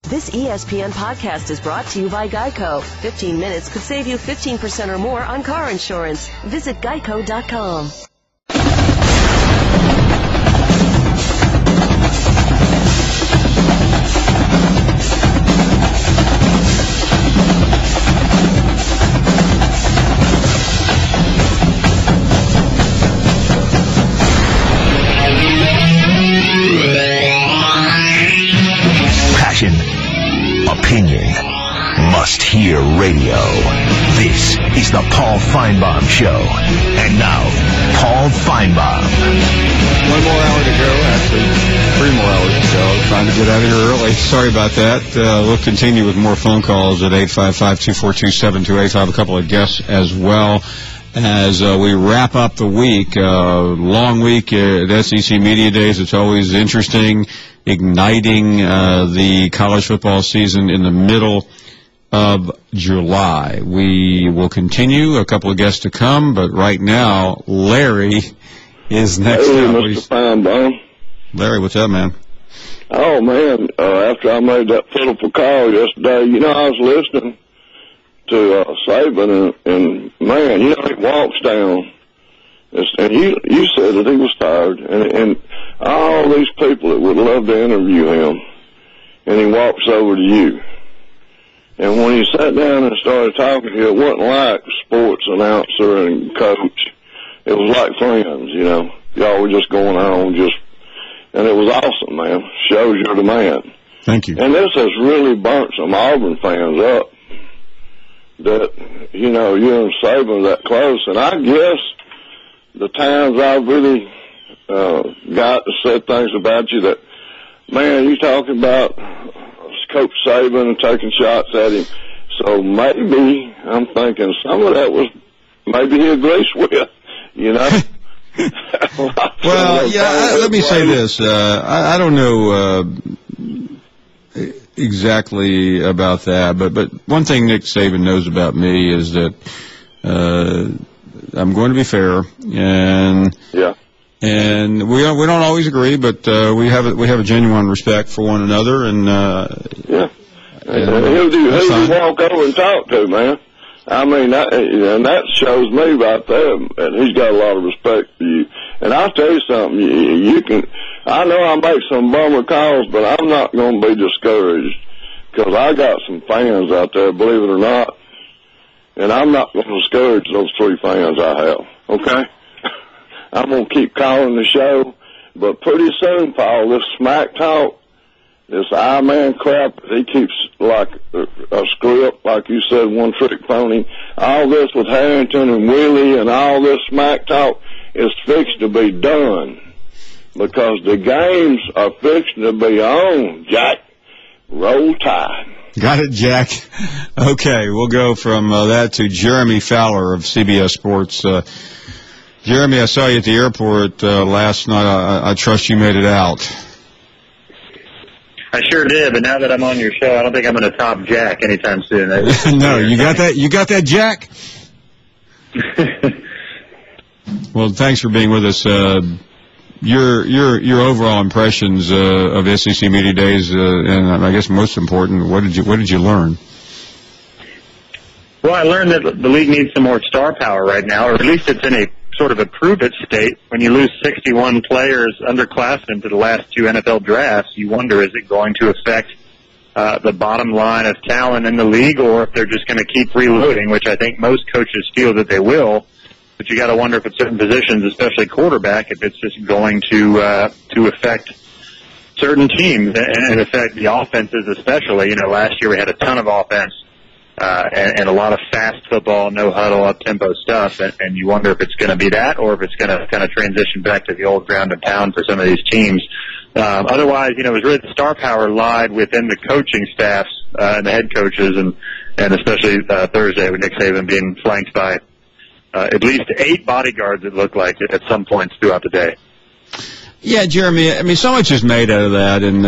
This ESPN podcast is brought to you by Geico. 15 minutes could save you 15% or more on car insurance. Visit geico.com. Passion, opinion, must-hear radio. This is the Paul Finebaum Show. And now, Paul Finebaum. One more hour to go, actually 3 more hours to go. Trying to get out of here early. Sorry about that. We'll continue with more phone calls at 855-242-7285. A couple of guests as well as we wrap up the week. Long week at SEC Media Days. It's always interesting, igniting the college football season in the middle of July. We will continue. A couple of guests to come, but right now, Larry is next Hey, up. Mr. Finebaum. Larry, what's up, man? Oh, man, after I made that pitiful call yesterday, I was listening to Saban, and man, he walks down, and you said that he was tired, and all these people that would love to interview him, and he walks over to you. And when he sat down and started talking to you, it wasn't like sports announcer and coach. It was like friends, Y'all were just going on, and it was awesome, man. Shows you're the man. Thank you. And this has really burnt some Auburn fans up, that, you and Saban that close. And I guess the times I've really got to say things about you that, man, you talking about Coach Saban and taking shots at him. So maybe, I'm thinking some of that was maybe he agrees with, Well, yeah, let me say this. I don't know exactly about that, but one thing Nick Saban knows about me is that I'm going to be fair, and yeah. And we don't always agree, but we have a genuine respect for one another, and yeah. And who do you walk over and talk to, man? I mean, and that shows me right there, and he's got a lot of respect for you. And I'll tell you something, you can. I know I make some bummer calls, but I'm not going to be discouraged, because I got some fans out there, believe it or not, and I'm not going to discourage those 3 fans I have. Okay. I'm going to keep calling the show, but pretty soon, Paul, this smack talk, this I-man crap, he keeps like a script, like you said, one-trick pony. All this with Harrington and Willie and all this smack talk is fixed to be done, because the games are fixing to be on, Jack. Roll Tide. Got it, Jack. Okay, we'll go from that to Jeremy Fowler of CBS Sports. Jeremy, I saw you at the airport last night. I trust you made it out. I sure did, but now that I'm on your show, I don't think I'm going to top Jack anytime soon. No, you got that? You got that, Jack? Well, thanks for being with us. Your overall impressions of SEC Media Days, and I guess most important, what did you learn? Well, I learned that the league needs some more star power right now, or at least it's in a sort of a prove-it state. When you lose 61 players underclassmen to the last 2 NFL drafts, you wonder, is it going to affect the bottom line of talent in the league, or if they're just going to keep reloading, which I think most coaches feel that they will. But you got to wonder if at certain positions, especially quarterback, if it's just going to affect certain teams and affect the offenses especially. Last year we had a ton of offense. And a lot of fast football, no huddle, up-tempo stuff, and you wonder if it's going to be that, or if it's going to kind of transition back to the old ground and pound for some of these teams. Otherwise, it was really the star power lied within the coaching staffs and the head coaches, and especially Thursday with Nick Saban being flanked by at least 8 bodyguards, it looked like, at some points throughout the day. Yeah, Jeremy, I mean, so much is made out of that, and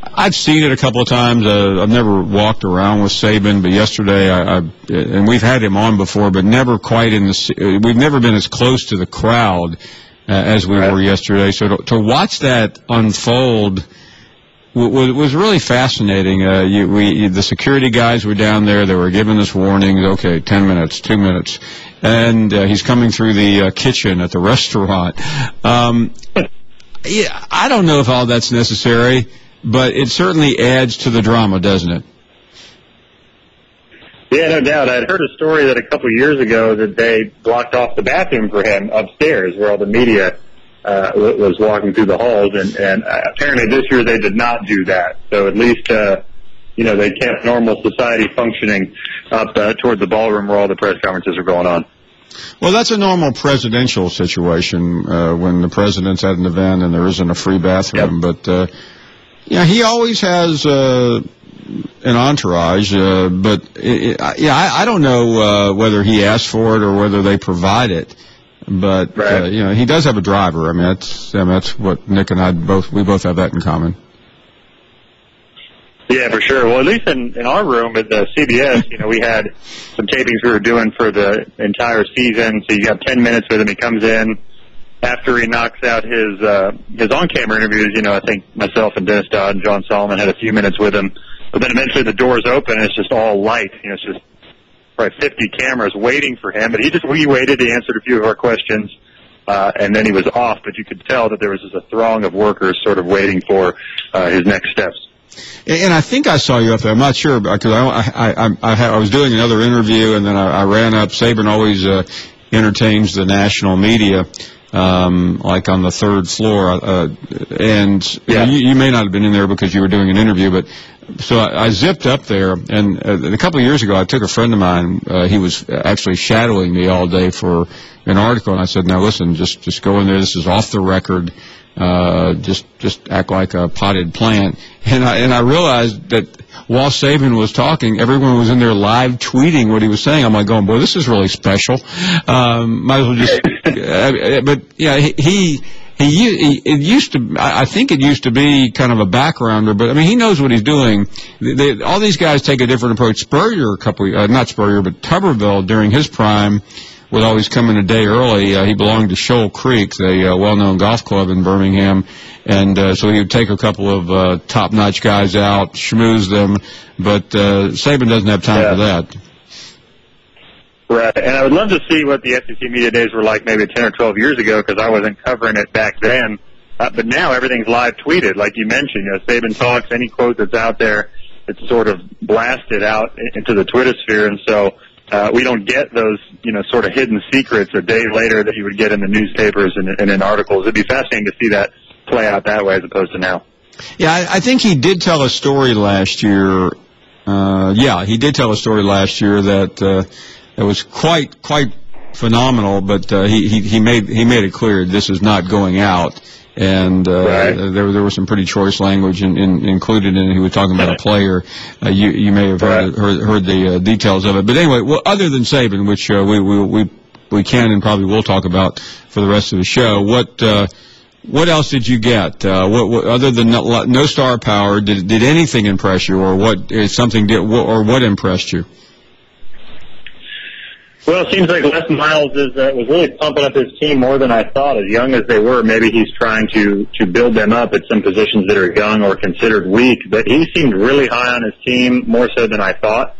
I've seen it a couple of times. I've never walked around with Saban, but yesterday, and we've had him on before, but never quite we've never been as close to the crowd as we were yesterday. So to watch that unfold was really fascinating. The security guys were down there. They were giving us warnings. Okay, 10 minutes, 2 minutes. And he's coming through the kitchen at the restaurant. Yeah, I don't know if all that's necessary, but it certainly adds to the drama, doesn't it? Yeah, no doubt. I'd heard a story that a couple of years ago that they blocked off the bathroom for him upstairs where all the media was walking through the halls, and apparently this year they did not do that. So at least, they kept normal society functioning up toward the ballroom where all the press conferences are going on. Well, that's a normal presidential situation when the president's at an event and there isn't a free bathroom. Yep. But, he always has an entourage. But, I don't know whether he asked for it or whether they provide it. But, right. He does have a driver. I mean, that's what Nick and I both have that in common. Yeah, for sure. Well, at least in our room at the CBS, we had some tapings we were doing for the entire season. So you got 10 minutes with him. He comes in after he knocks out his on-camera interviews. I think myself and Dennis Dodd and John Solomon had a few minutes with him. But then eventually the doors open and it's just all light. It's just probably 50 cameras waiting for him. But we waited. He answered a few of our questions. And then he was off. But you could tell that there was just a throng of workers sort of waiting for his next steps. And I think I saw you up there. I'm not sure because I was doing another interview and then I ran up. Saban always entertains the national media, like on the third floor. You may not have been in there because you were doing an interview, but so I zipped up there. And a couple of years ago, I took a friend of mine. He was actually shadowing me all day for an article, and I said, "Now listen, just go in there. This is off the record. Just act like a potted plant." And I realized that while Saban was talking, everyone was in there live tweeting what he was saying. I'm like going, boy, this is really special. Might as well just, but yeah, it used to, I think it used to be kind of a backgrounder, but I mean, he knows what he's doing. All these guys take a different approach. Spurrier, not Spurrier, but Tuberville during his prime would always come in a day early. He belonged to Shoal Creek, the well-known golf club in Birmingham, and so he would take a couple of top-notch guys out, schmooze them, but Saban doesn't have time for that. Right, and I would love to see what the SEC Media Days were like maybe 10 or 12 years ago because I wasn't covering it back then. But now everything's live tweeted, like you mentioned. Saban talks, any quote that's out there, it's sort of blasted out into the Twitter sphere, and so we don't get those, sort of hidden secrets a day later that you would get in the newspapers and in articles. It'd be fascinating to see that play out that way as opposed to now. Yeah, I think he did tell a story last year. He did tell a story last year that it was quite phenomenal, but he made it clear this is not going out. And right. there was some pretty choice language included in it. He was talking about a player. You may have heard the details of it. But anyway, well, other than Saban, which we can and probably will talk about for the rest of the show, what else did you get? What other than no star power, did anything impress you, or what impressed you? Well, it seems like Les Miles was really pumping up his team more than I thought. As young as they were, maybe he's trying to build them up at some positions that are young or considered weak. But he seemed really high on his team, more so than I thought.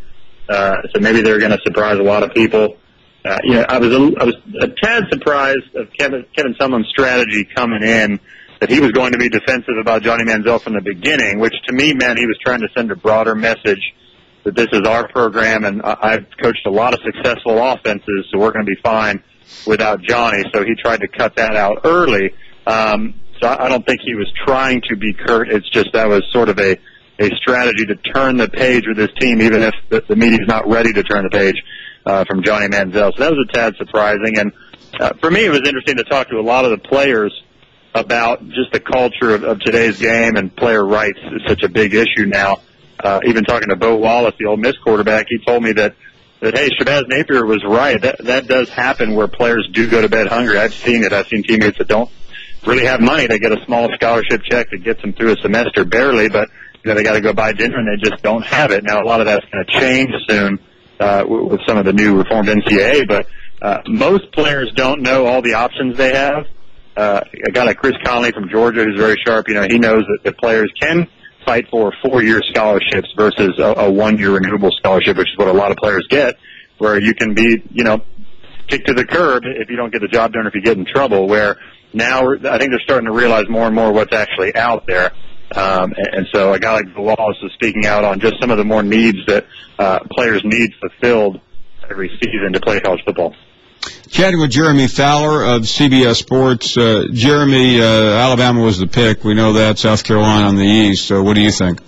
So maybe they're going to surprise a lot of people. I was a tad surprised of Kevin Sumlin's strategy coming in, that he was going to be defensive about Johnny Manziel from the beginning, which to me meant he was trying to send a broader message that this is our program, and I've coached a lot of successful offenses, so we're going to be fine without Johnny. So he tried to cut that out early. So I don't think he was trying to be curt. It's just that was sort of a strategy to turn the page with his team, even if the media's not ready to turn the page from Johnny Manziel. So that was a tad surprising. And for me, it was interesting to talk to a lot of the players about just the culture of today's game, and player rights is such a big issue now. Even talking to Bo Wallace, the Ole Miss quarterback, he told me that hey, Shabazz Napier was right. That does happen where players do go to bed hungry. I've seen it. I've seen teammates that don't really have money. They get a small scholarship check that gets them through a semester barely, but they got to go buy dinner and they just don't have it. Now, a lot of that's going to change soon with some of the new reformed NCAA, but most players don't know all the options they have. A guy like Chris Conley from Georgia, who's very sharp, he knows that the players can fight for 4-year scholarships versus a 1-year renewable scholarship, which is what a lot of players get, where you can be, kicked to the curb if you don't get the job done or if you get in trouble, where now I think they're starting to realize more and more what's actually out there. And so a guy like Wallace is speaking out on just some of the more needs that players need fulfilled every season to play college football. Chatting with Jeremy Fowler of CBS Sports. Jeremy, Alabama was the pick. We know that. South Carolina on the East. So what do you think?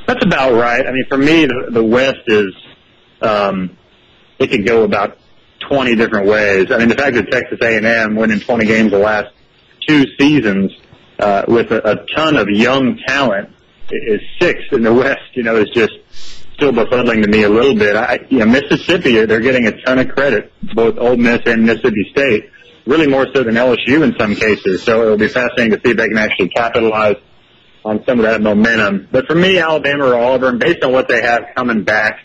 That's about right. I mean, for me, the West is it could go about 20 different ways. I mean, the fact that Texas A&M winning 20 games the last 2 seasons with a ton of young talent is 6th in the West, is just still befuddling to me a little bit. Mississippi, they're getting a ton of credit, both Ole Miss and Mississippi State, really more so than LSU in some cases. So it'll be fascinating to see if they can actually capitalize on some of that momentum. But for me, Alabama or Auburn, based on what they have coming back,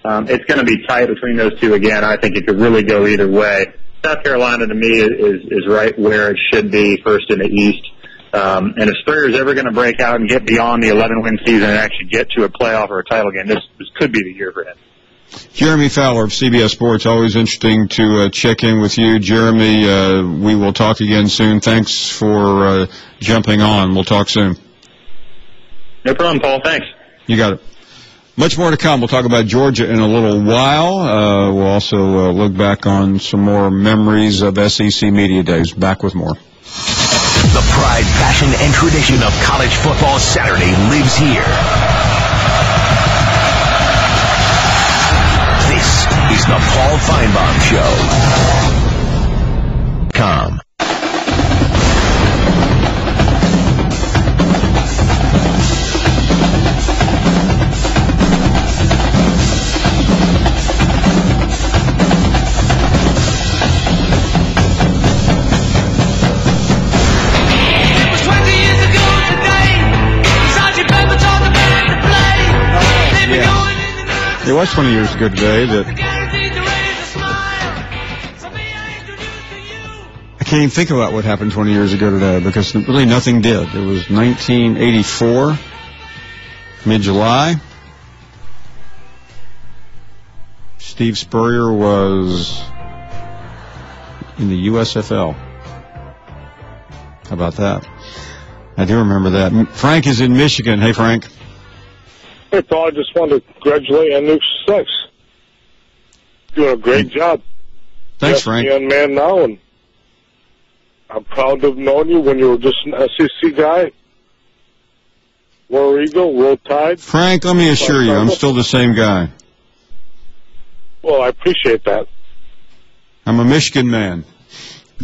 it's going to be tight between those two again. I think it could really go either way. South Carolina, to me, is right where it should be, first in the East. And if Spurrier's ever going to break out and get beyond the 11-win season and actually get to a playoff or a title game, this could be the year for him. Jeremy Fowler of CBS Sports, always interesting to check in with you. Jeremy, we will talk again soon. Thanks for jumping on. We'll talk soon. No problem, Paul. Thanks. You got it. Much more to come. We'll talk about Georgia in a little while. We'll also look back on some more memories of SEC Media Days. Back with more. The pride, passion, and tradition of college football Saturday lives here. This is the Paul Finebaum Show. Com. It was 20 years ago today that I can't even think about what happened 20 years ago today because really nothing did. It was 1984, mid-July. Steve Spurrier was in the USFL. How about that? I do remember that. Frank is in Michigan. Hey, Frank. Hey, Paul, I just wanted to congratulate on new success. Doing a great job. Thanks, Frank. Young man now, and I'm proud to have known you when you were just an SEC guy. War Eagle, Roll Tide. Frank, let me assure you, I'm still the same guy. Well, I appreciate that. I'm a Michigan man.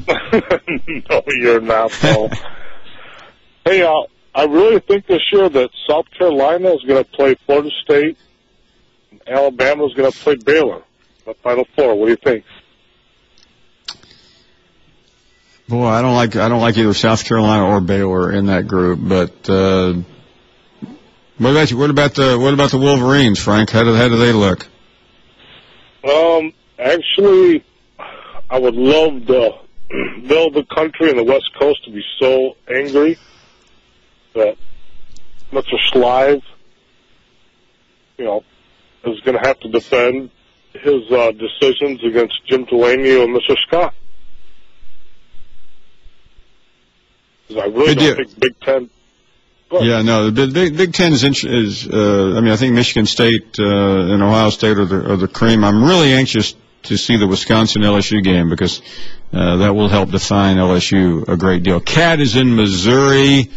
No, you're not, Paul. Hey, I really think this year that South Carolina is going to play Florida State, and Alabama is going to play Baylor. The Final Four. What do you think? Boy, I don't like either South Carolina or Baylor in that group. But what about you? What about the Wolverines, Frank? How do they look? Actually, I would love the middle of the country and the West Coast to be so angry that Mr. Slive, is going to have to defend his decisions against Jim Delaney and Mr. Scott. I really don't think Big Ten. Yeah, no, the Big Ten is I think Michigan State and Ohio State are the cream. I'm really anxious to see the Wisconsin LSU game because that will help define LSU a great deal. Kat is in Missouri.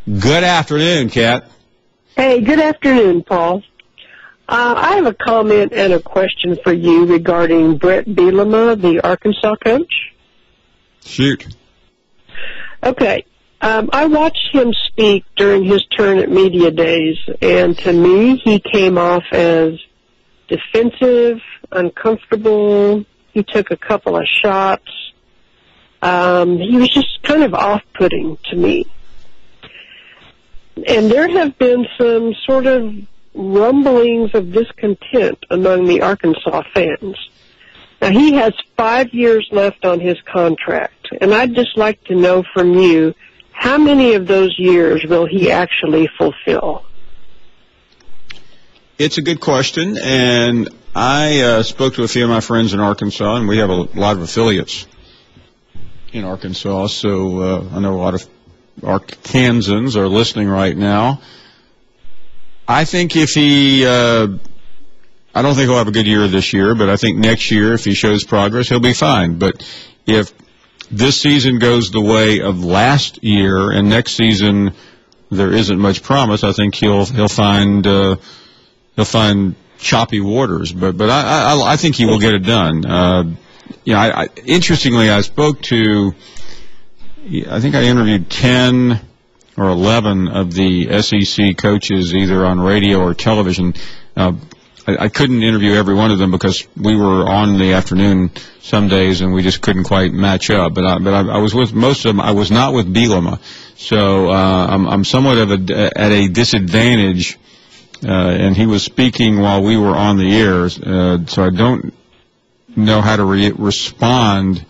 Good afternoon, Kat. Hey, good afternoon, Paul. I have a comment and a question for you regarding Brett Bielema, the Arkansas coach. Shoot. Okay. I watched him speak during his turn at Media Days, and to me, he came off as defensive, uncomfortable. He took a couple of shots. He was just kind of off-putting to me. And there have been some sort of rumblings of discontent among the Arkansas fans. Now, he has 5 years left on his contract, and I'd just like to know from you, how many of those years will he actually fulfill? It's a good question, and I spoke to a few of my friends in Arkansas, and we have a lot of affiliates in Arkansas, so I know a lot of Arkansans are listening right now. I think if he, I don't think he'll have a good year this year, but I think next year, if he shows progress, he'll be fine. But if this season goes the way of last year, and next season there isn't much promise, I think he'll find choppy waters. But I think he will get it done. Interestingly, I spoke to, I think I interviewed 10 or 11 of the SEC coaches, either on radio or television. I couldn't interview every one of them because we were on in the afternoon some days, and we just couldn't quite match up. But I was with most of them. I was not with Bielema, so I'm somewhat at a disadvantage. And he was speaking while we were on the air, so I don't know how to respond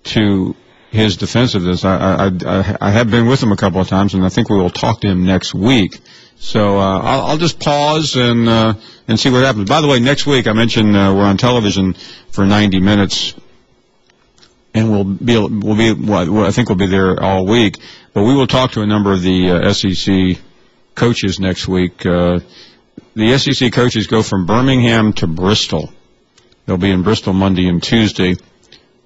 to his defensiveness. I have been with him a couple of times, and I think we will talk to him next week. So I'll just pause and see what happens. By the way, next week I mentioned we're on television for 90 minutes, and I think we'll be there all week. But we will talk to a number of the SEC coaches next week. The SEC coaches go from Birmingham to Bristol. They'll be in Bristol Monday and Tuesday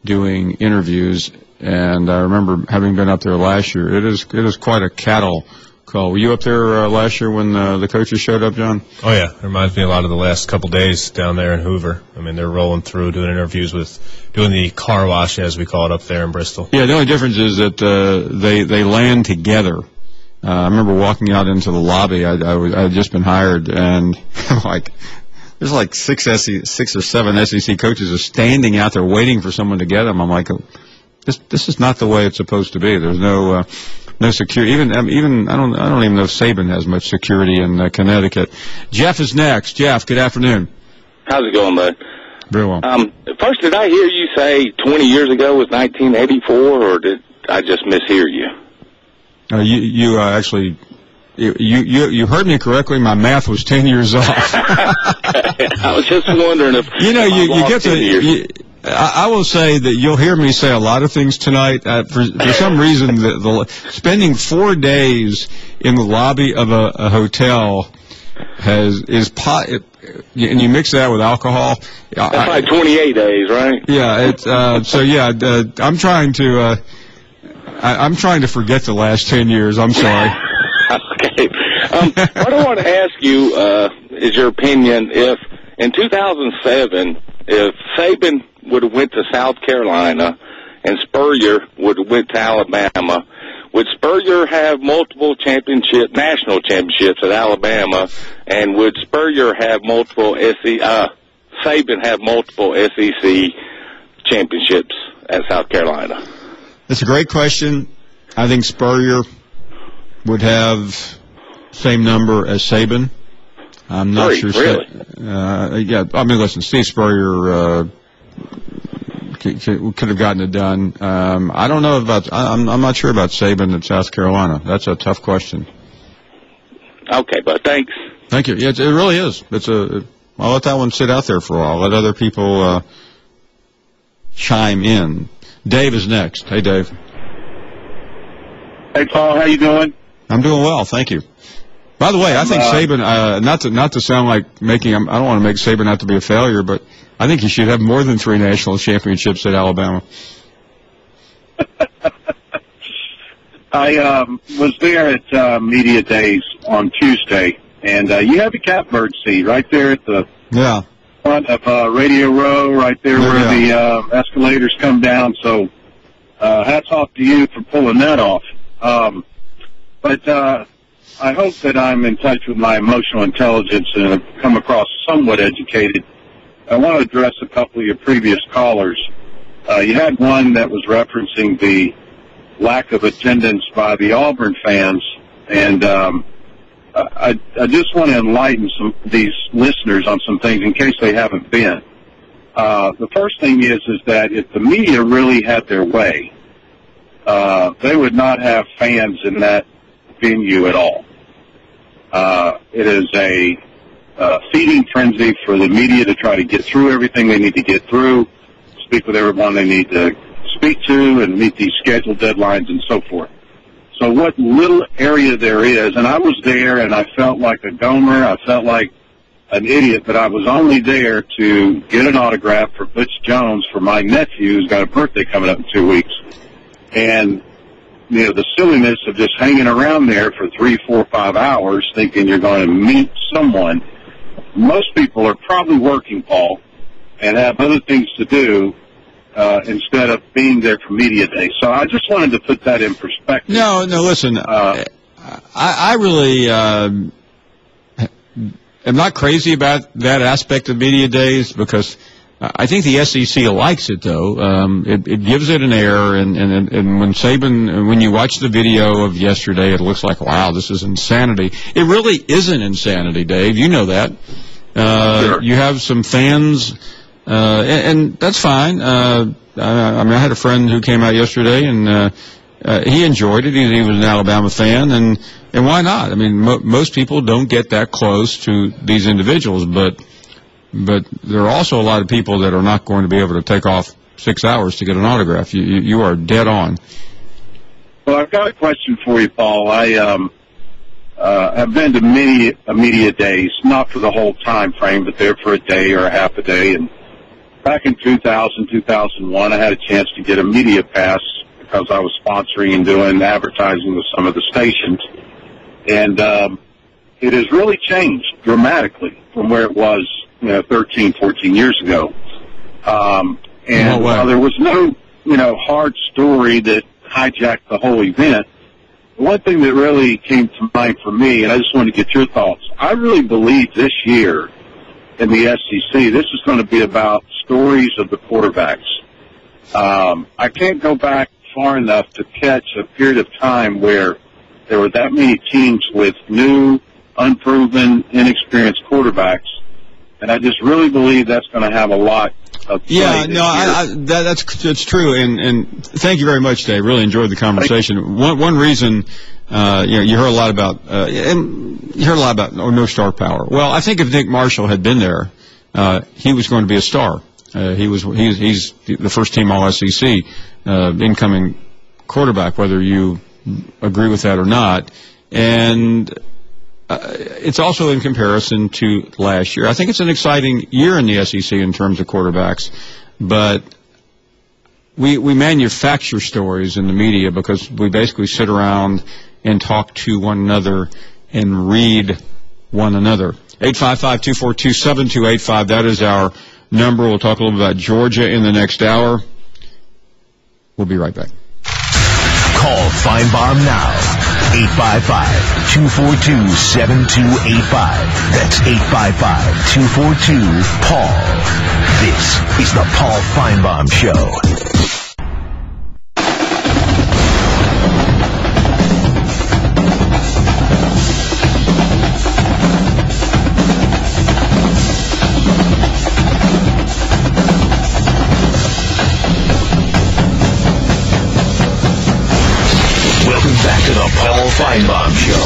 doing interviews, and I remember having been up there last year. It is quite a cattle call. Were you up there last year when the coaches showed up, John? Oh, yeah. It reminds me a lot of the last couple days down there in Hoover. I mean, they're rolling through, doing interviews doing the car wash, as we call it, up there in Bristol. Yeah, the only difference is that they land together. I remember walking out into the lobby. I had just been hired, and there's like six or seven SEC coaches are standing out there waiting for someone to get them. I'm like, this is not the way it's supposed to be. There's no security. Even I don't even know if Saban has much security in Connecticut. Jeff is next. Jeff, good afternoon. How's it going, bud? Very well. First, did I hear you say 20 years ago was 1984, or did I just mishear you? You actually, you heard me correctly. My math was 10 years off. I was just wondering if you get to. I will say that you'll hear me say a lot of things tonight. For some reason, spending 4 days in the lobby of a hotel is pot, and you mix that with alcohol. That's like 28 days, right? Yeah. I'm trying to forget the last 10 years. I'm sorry. Okay. What I want to ask you is your opinion. If in 2007, if Saban would have went to South Carolina and Spurrier would have went to Alabama, would Spurrier have multiple national championships at Alabama, and would Spurrier have Saban have multiple SEC championships at South Carolina? That's a great question. I think Spurrier would have same number as Saban. I'm not sure. Really? Listen, Steve Spurrier could have gotten it done. I don't know about. I'm not sure about Saban at South Carolina. That's a tough question. Okay, but thanks. Thank you. Yeah, it really is. I'll let that one sit out there for a while. Let other people chime in. Dave is next. Hey, Dave. Hey, Paul. How you doing? I'm doing well, thank you. By the way, I think Saban, not to sound like I don't want to make Saban out to be a failure, but I think he should have more than 3 national championships at Alabama. I was there at Media Days on Tuesday, and you have the catbird seat right there at the front of Radio Row, right there where the escalators come down. So hats off to you for pulling that off. But I hope that I'm in touch with my emotional intelligence and have come across somewhat educated. I want to address a couple of your previous callers. You had one that was referencing the lack of attendance by the Auburn fans, and I just want to enlighten these listeners on some things in case they haven't been. The first thing is that if the media really had their way, they would not have fans in that venue at all. It is a feeding frenzy for the media to try to get through everything they need to get through, speak with everyone they need to speak to, and meet these scheduled deadlines and so forth. So what little area there is, and I was there, and I felt like a gomer, I felt like an idiot, but I was only there to get an autograph for Butch Jones for my nephew who's got a birthday coming up in 2 weeks. And, you know, the silliness of just hanging around there for 3, 4, 5 hours thinking you're going to meet someone. Most people are probably working, Paul, and have other things to do instead of being there for media day. So I just wanted to put that in perspective. No, listen, I really am not crazy about that aspect of media days because I think the SEC likes it, though. It gives it an air, and when Saban, when you watch the video of yesterday, it looks like, wow, this is insanity. It really isn't insanity, Dave. You know that. Sure. You have some fans, and that's fine. I mean, I had a friend who came out yesterday, and he enjoyed it. He was an Alabama fan, and why not? I mean, most people don't get that close to these individuals, but there are also a lot of people that are not going to be able to take off 6 hours to get an autograph. You are dead on. Well, I've got a question for you, Paul. I've been to many media days, not for the whole time frame, but there for a day or a half a day. And back in 2000, 2001, I had a chance to get a media pass because I was sponsoring and doing advertising with some of the stations. And it has really changed dramatically from where it was 13, 14 years ago. And while there was no, hard story that hijacked the whole event, the one thing that really came to mind for me, and I just wanted to get your thoughts, I really believe this year in the SEC, this is going to be about stories of the quarterbacks. I can't go back far enough to catch a period of time where there were that many teams with new, unproven, inexperienced quarterbacks. And I just really believe that's going to have a lot of play that's true. And thank you very much, Dave. Really enjoyed the conversation. One reason, you heard a lot about, no star power. Well, I think if Nick Marshall had been there, he was going to be a star. He's the first team All-SEC incoming quarterback, whether you agree with that or not. And it's also in comparison to last year. I think it's an exciting year in the SEC in terms of quarterbacks, but we manufacture stories in the media because we basically sit around and talk to one another and read one another. 855-242-7285, that is our number. We'll talk a little bit about Georgia in the next hour. We'll be right back. Call Finebaum now. 855-242-7285. That's 855-242-PAUL. This is the Paul Finebaum Show. Paul Finebaum Show.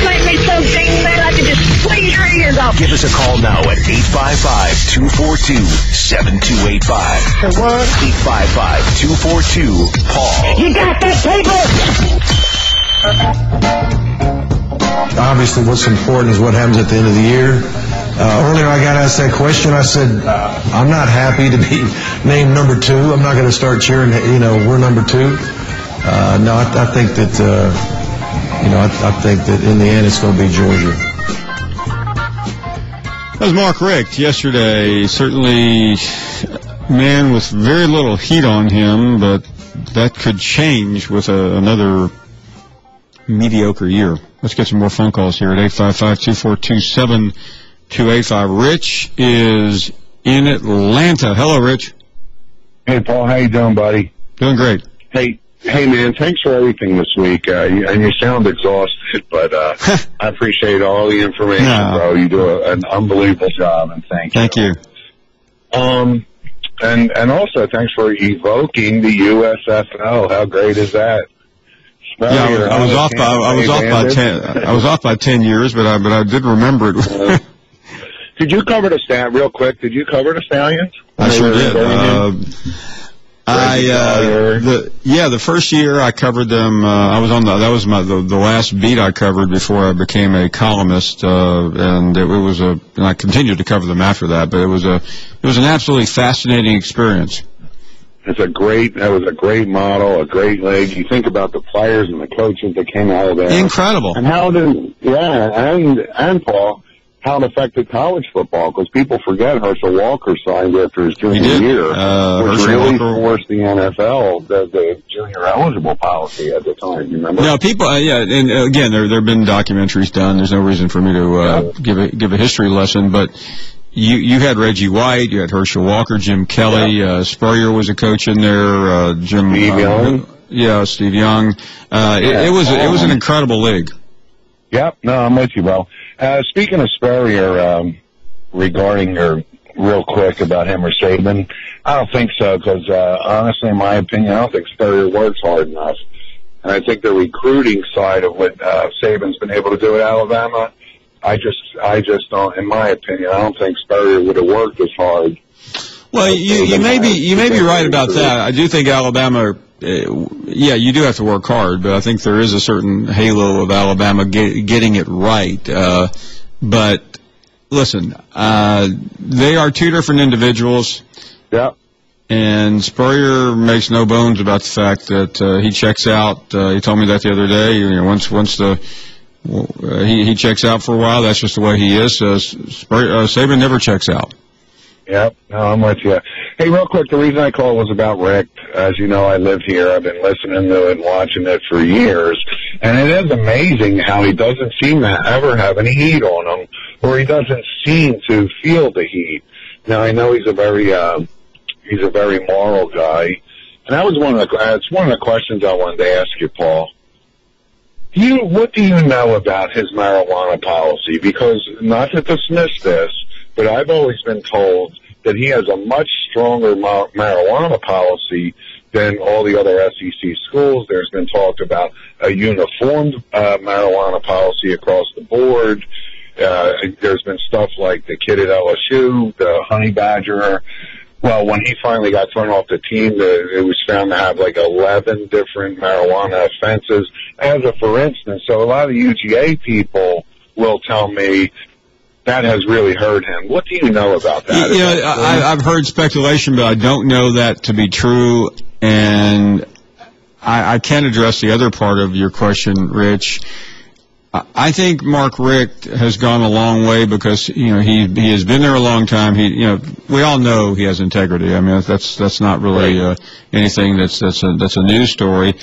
Make me so dang mad I can just squeeze your ears off. Give us a call now at 855-242-7285. What? 855-242-PAUL. You got that paper? Obviously, what's important is what happens at the end of the year. Earlier, I got asked that question. I said, I'm not happy to be named number 2. I'm not going to start cheering, we're number 2. No, I think that, I think that in the end it's going to be Georgia. That was Mark Richt yesterday. Certainly, man with very little heat on him, but that could change with another mediocre year. Let's get some more phone calls here at 855-242-7285. Rich is in Atlanta. Hello, Rich. Hey, Paul. How you doing, buddy? Doing great. Hey, man, thanks for everything this week. And you sound exhausted, but I appreciate all the information, bro. You do an unbelievable job, and thank you. Thank you. And also, thanks for evoking the USFL. How great is that? Yeah, I was off by 10 years, but I did remember it. Did you cover the real quick? Did you cover the Stallions? I sure did. The first year I covered them, I was on that was the last beat I covered before I became a columnist, and I continued to cover them after that, but it was an absolutely fascinating experience. That was a great model, a great league. You think about the players and the coaches that came out of there. Incredible. And and Paul, how it affected college football, because people forget Herschel Walker signed after his junior year, which really forced the NFL, the junior eligible policy at the time, you remember? No, people, and again, there have been documentaries done. There's no reason for me to give a history lesson, but you had Reggie White, you had Herschel Walker, Jim Kelly, Spurrier was a coach in there, Steve Young. Yeah, Steve Young. It was an incredible league. Yep, no, I'm with you, bro. Speaking of Spurrier, regarding your real quick about him or Saban, I don't think so, because honestly, in my opinion, I don't think Spurrier works hard enough. And I think the recruiting side of what Saban's been able to do at Alabama, I just don't, in my opinion, I don't think Spurrier would have worked as hard. Well, you may be right about that. I do think Alabama, you do have to work hard, but I think there is a certain halo of Alabama getting it right. But listen, they are two different individuals. Yeah. And Spurrier makes no bones about the fact that he checks out. He told me that the other day. Once he checks out for a while, that's just the way he is. Saban never checks out. Yep, no, I'm with you. Hey, real quick, the reason I called was about Rick. As you know, I live here. I've been listening to it and watching it for years. And it is amazing how he doesn't seem to ever have any heat on him, or he doesn't seem to feel the heat. Now, I know he's a very moral guy. And that was one of the questions I wanted to ask you, Paul. What do you know about his marijuana policy? Because, not to dismiss this, but I've always been told that he has a much stronger marijuana policy than all the other SEC schools. There's been talked about a uniformed marijuana policy across the board. There's been stuff like the kid at LSU, the Honey Badger. Well, when he finally got thrown off the team, it was found to have like 11 different marijuana offenses. As a for instance, so a lot of UGA people will tell me that has really hurt him. What do you know about that? I've heard speculation, but I don't know that to be true. And I can address the other part of your question, Rich. I think Mark Richt has gone a long way because he has been there a long time. We all know he has integrity. I mean, that's not really anything that's a news story.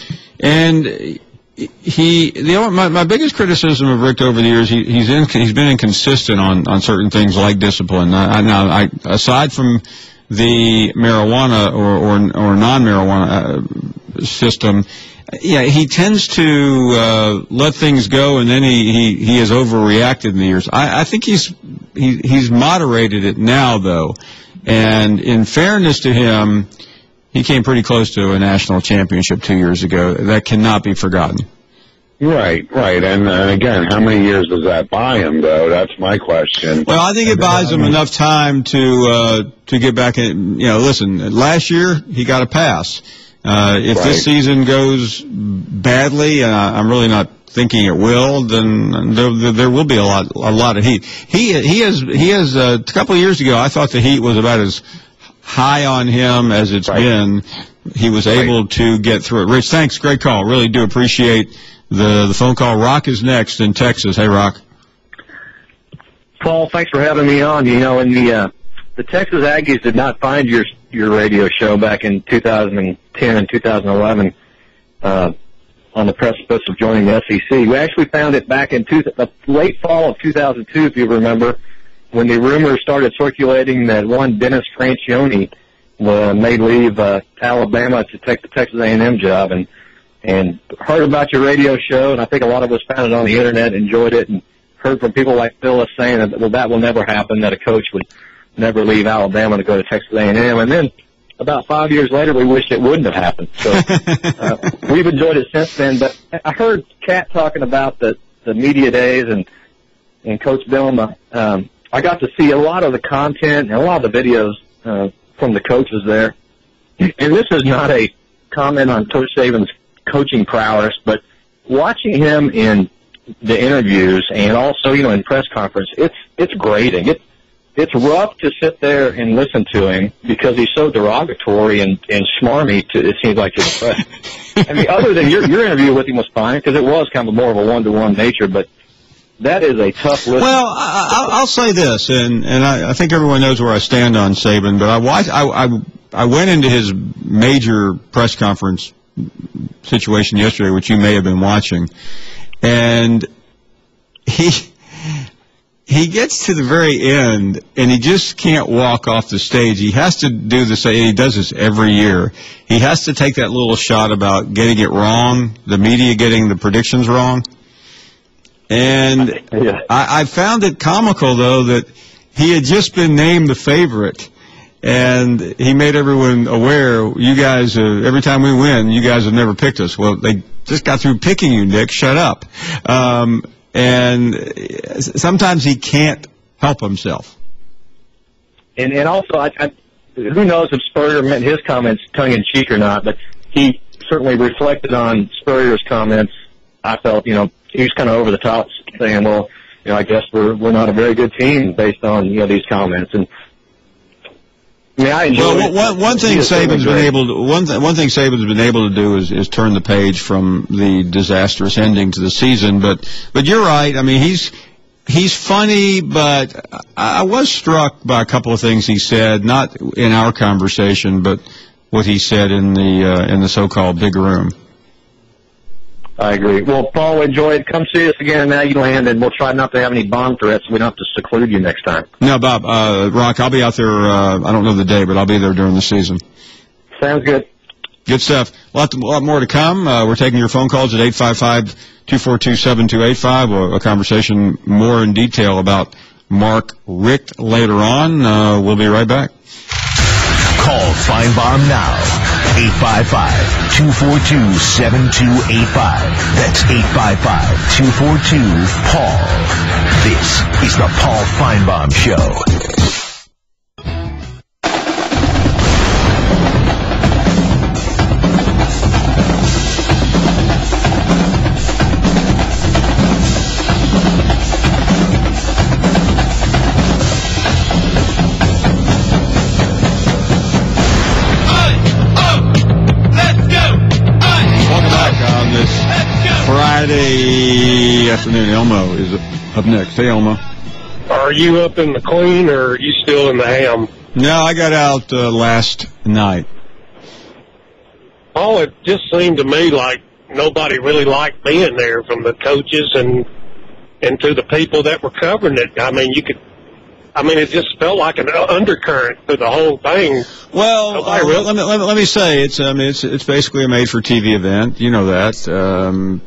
And my biggest criticism of Richt over the years, he's been inconsistent on certain things like discipline. Aside from the marijuana or non-marijuana system, he tends to let things go, and then he has overreacted in the years. I think he's moderated it now, though, and in fairness to him, he came pretty close to a national championship 2 years ago. That cannot be forgotten. Right. And again, how many years does that buy him, though? That's my question. Well, I think it buys him enough time to get back in. Listen, last year he got a pass. If this season goes badly, and I'm really not thinking it will, then there will be a lot of heat. He has a couple of years ago, I thought the heat was about as high on him as it's been. He was able to get through it. Rich, thanks. Great call. Really do appreciate the phone call. Rock is next in Texas. Hey, Rock. Paul, thanks for having me on. In the Texas Aggies did not find your radio show back in 2010 and 2011 on the precipice of joining the SEC. We actually found it back in the late fall of 2002, if you remember, when the rumors started circulating that one Dennis Francione may leave Alabama to take the Texas A&M job, and heard about your radio show, and I think a lot of us found it on the internet, enjoyed it, and heard from people like Phyllis saying that, well, that will never happen, that a coach would never leave Alabama to go to Texas A&M. And then about 5 years later, we wished it wouldn't have happened. So we've enjoyed it since then. But I heard Kat talking about the media days and Coach Bielema. I got to see a lot of the content and a lot of the videos from the coaches there. And this is not a comment on Coach Saban's coaching prowess, but watching him in the interviews and also, in press conference, it's grating. It's rough to sit there and listen to him because he's so derogatory and smarmy. It seems like to the press. I mean, other than your interview with him was fine because it was kind of more of a one-to-one nature, but that is a tough listen. Well, I'll say this, and I think everyone knows where I stand on Saban, but I went into his major press conference situation yesterday, which you may have been watching, and he gets to the very end, and he just can't walk off the stage. He has to do this. He does this every year. He has to take that little shot about getting it wrong, the media getting the predictions wrong. And I found it comical, though, that he had just been named the favorite, and he made everyone aware, you guys, every time we win, you guys have never picked us. Well, they just got through picking you, Nick. Shut up. And sometimes he can't help himself. And also, who knows if Spurrier meant his comments tongue-in-cheek or not, but he certainly reflected on Spurrier's comments. I felt, he was kind of over the top saying, well, I guess we're not a very good team based on, these comments. And I mean, I enjoy one thing Saban's been able to do is turn the page from the disastrous ending to the season. But you're right. I mean, he's funny, but I was struck by a couple of things he said, not in our conversation, but what he said in the so-called big room. I agree. Well, Paul, enjoy it. Come see us again in Aggie Land, and we'll try not to have any bomb threats. We don't have to seclude you next time. No, Bob, Rock, I'll be out there, I don't know the day, but I'll be there during the season. Sounds good. Good stuff. A lot more to come. We're taking your phone calls at 855-242-7285. A conversation more in detail about Mark Richt later on. We'll be right back. Call Finebaum now. 855-242-7285. That's 855-242-PAUL. This is the Paul Finebaum Show. Friday afternoon. Elmo is up next. Hey, Elmo. Are you up in the Queen, or are you still in the Ham? No, I got out last night. Oh, it just seemed to me like nobody really liked being there, from the coaches and to the people that were covering it. I mean, it just felt like an undercurrent to the whole thing. Well, let me say, it's basically a made-for-TV event. You know that.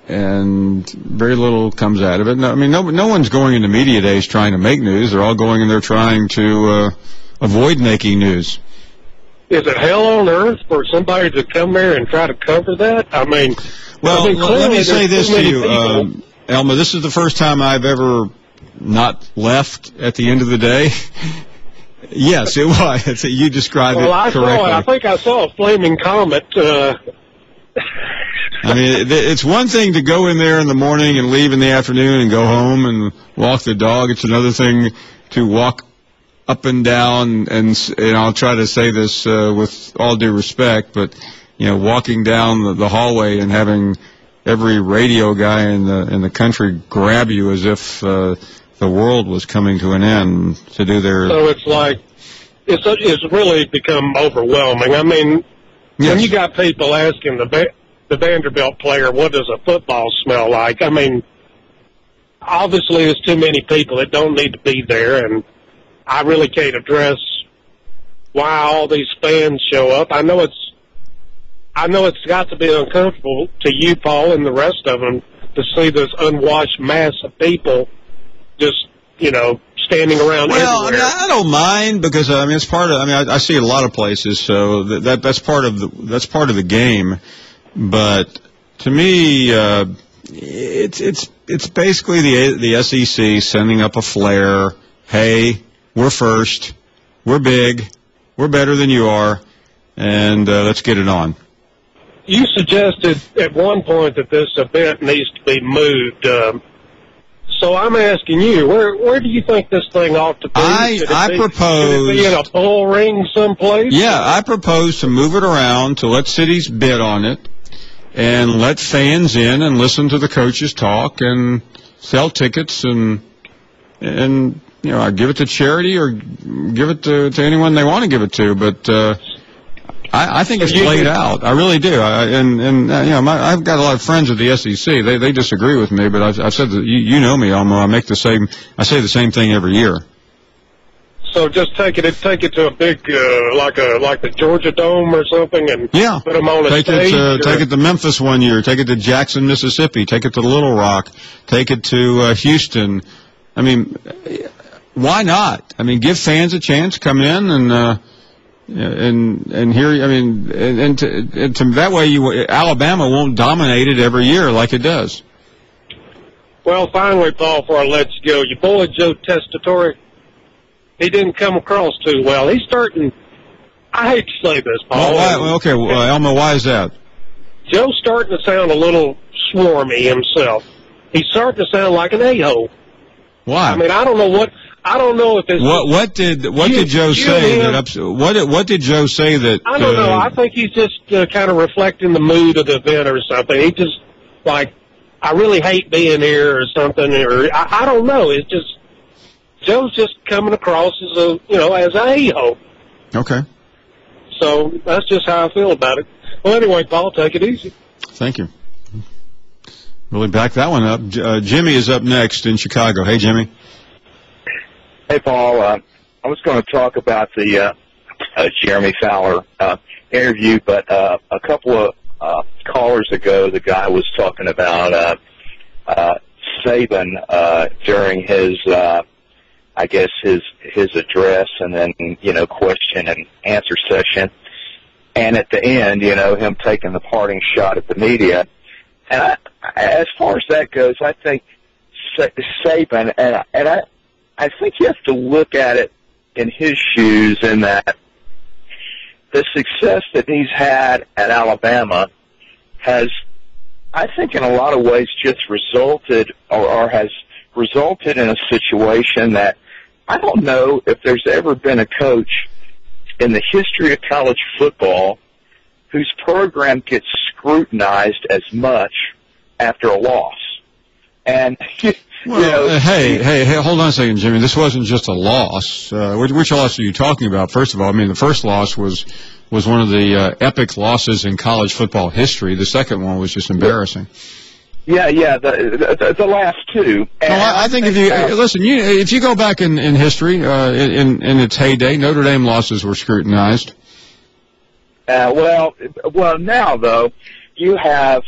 And very little comes out of it. No, I mean, no one's going into media days trying to make news. They're all going in there trying to avoid making news. Is it hell on earth for somebody to come there and try to cover that? I mean, let me say this to you, Elma. This is the first time I've ever not left at the end of the day. Yes, it was. You described it correctly. I think I saw a flaming comet. I mean, it's one thing to go in there in the morning and leave in the afternoon and go home and walk the dog. It's another thing to walk up and down, and I'll try to say this with all due respect, but walking down the hallway and having every radio guy in the country grab you as if the world was coming to an end to do their. So it's like it's really become overwhelming. I mean, when you got people asking the Vanderbilt player, what does a football smell like? I mean, obviously there's too many people that don't need to be there, and I really can't address why all these fans show up. I know it's got to be uncomfortable to you, Paul, and the rest of them to see this unwashed mass of people just, standing around well, everywhere. I don't mind because it's part of. I see it a lot of places, so that's part of the game. But to me, it's basically the SEC sending up a flare. Hey, we're first, we're big, we're better than you are, and let's get it on. You suggested at one point that this event needs to be moved. So I'm asking you, where do you think this thing ought to be? I propose... Should it be in a bull ring someplace? Yeah, I propose to move it around, to let cities bid on it, and let fans in and listen to the coaches talk and sell tickets and I give it to charity or give it to anyone they want to give it to, but... I think it's played out. I really do. I've got a lot of friends at the SEC. They disagree with me, but I've said that you know me, Elmo. I say the same thing every year. So just take it to a big like the Georgia Dome or something, and put them on a stage. Take it to Memphis one year. Take it to Jackson, Mississippi. Take it to Little Rock. Take it to Houston. I mean, why not? I mean, give fans a chance. Come in and here, and to that way, Alabama won't dominate it every year like it does. Well, finally, Paul, before I let you go, your boy Joe Tessitore, he didn't come across too well. He's starting. I hate to say this, Paul. Elmo, why is that? Joe's starting to sound a little swarmy himself. He's starting to sound like an a-hole. Why? I mean, I don't know if it's what did Joe say what did Joe say that I don't know. I think he's just kind of reflecting the mood of the event or something. He just like, I really hate being here or something, or I don't know. It's just Joe's just coming across as as a a-hole. Okay. So that's just how I feel about it. Well, anyway, Paul, take it easy. Thank you. Really back that one up. Jimmy is up next in Chicago. Hey, Jimmy. Hey, Paul. I was going to talk about the Jeremy Fowler interview, but a couple of callers ago, the guy was talking about Saban during his, I guess, his address and then, question and answer session. And at the end, him taking the parting shot at the media. And as far as that goes, I think Saban, and I think you have to look at it in his shoes in that the success that he's had at Alabama has, I think in a lot of ways, just resulted or has resulted in a situation that I don't know if there's ever been a coach in the history of college football whose program gets scrutinized as much after a loss. And, hey, hold on a second, Jimmy. This wasn't just a loss. Which loss are you talking about? First of all, the first loss was one of the epic losses in college football history. The second one was just embarrassing. Yeah, the last two. No, I think if you go back in history, in its heyday, Notre Dame losses were scrutinized. Well, now though, you have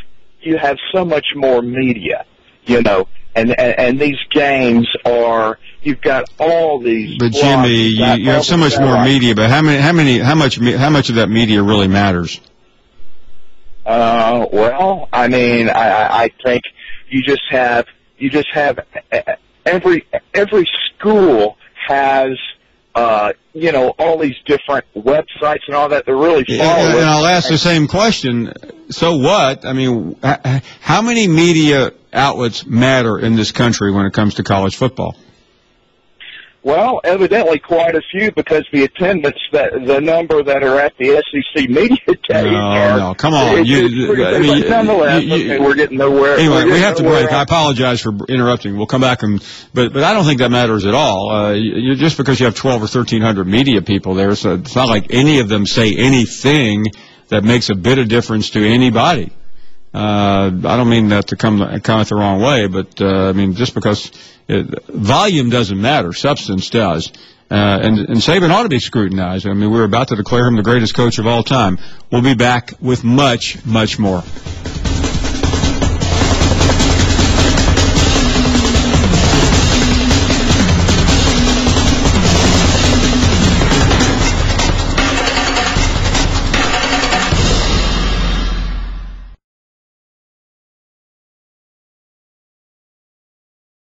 so much more media, and these games are, you've got all these. But Jimmy, you have so much more media. But how much of that media really matters? Well, I think you just have every school has all these different websites and all that. They're really following. And I'll ask the same question. So what? How many media outlets matter in this country when it comes to college football? Well, evidently quite a few, because the attendance, the number that are at the SEC media days. No, come on. Nonetheless, we're getting nowhere. Anyway, we have to break. I apologize for interrupting. We'll come back but I don't think that matters at all. Just because you have 12 or 1,300 media people there, so it's not like any of them say anything that makes a bit of difference to anybody. I don't mean that to come out the wrong way, but just because volume doesn't matter, substance does. And Saban ought to be scrutinized. We're about to declare him the greatest coach of all time. We'll be back with much, much more.